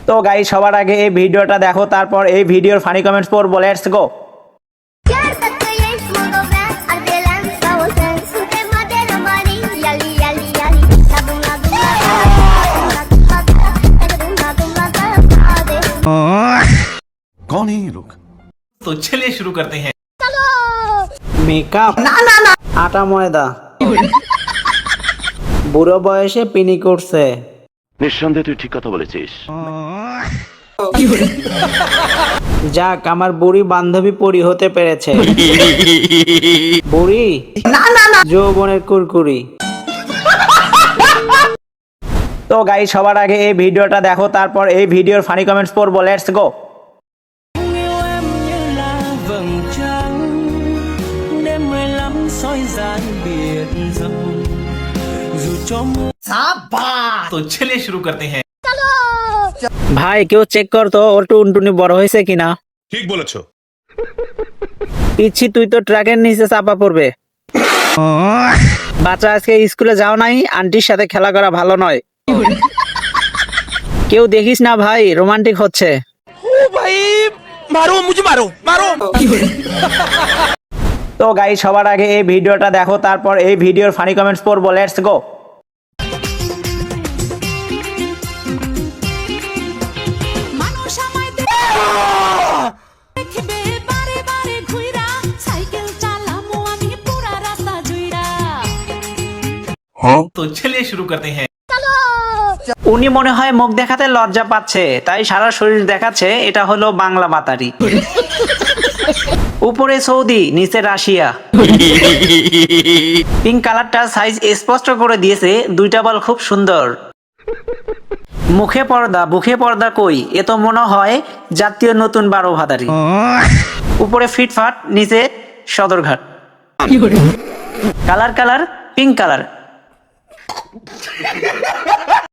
তো গাইস সবার আগে এই ভিডিওটা দেখো, তারপর এই ভিডিওর ফানি কমেন্টস পড়বো। Let's go. कौन है ये लोग? तो चलिए शुरू करते हैं। মেকআপ না না না, আটা ময়দা। বুড়ো বয়সে পিনি করছে। নিঃসন্দেহে তুই ঠিক কথা বলেছিস। যাক, আমার বুড়ি বান্ধবী পরি হতে পেরেছে। বুড়ি না না না, যৌবনের কুরকুরি। তো গাইস সবার আগে এই ভিডিওটা দেখো, তারপর এই ভিডিওর ফানি কমেন্টস পড়বো। Let's go. तो चलिए शुरू करते हैं। ভাই কেউ চেক কর তো ওর টুনটুনি বড় হয়েছে কিনা। ঠিক বলেছো। পিচ্ছি তুই তো ট্রাকের নিচে চাপা পড়বে। বাচ্চা আজকে স্কুলে যাও নাই, আন্টির সাথে খেলা করা ভালো নয়। কেউ দেখিস না ভাই, রোমান্টিক হচ্ছে। তো গাইস সবার আগে এই ভিডিওটা দেখো, তারপর এই ভিডিওর ফানি কমেন্টস পড়বো। Let's go. तो चलिए शुरू करते हैं। উনি মনে হয় মুখ দেখাতে লজ্জা পাচ্ছে, তাই সারা শরীর দেখাচ্ছে। এটা হলো বাংলা মাতারি। উপরে সৌদি, নিচে রাশিয়া। পিঙ্ক কালারটা সাইজ স্পষ্ট করে দিয়েছে, দুইটা বল খুব সুন্দর। মুখে পর্দা বুকে পর্দা কই, এ তো মনে হয় জাতীয় নতুন 12 ভাতারি। উপরে ফিটফাট, নিচে Sadarghat. Colour colour pink colour.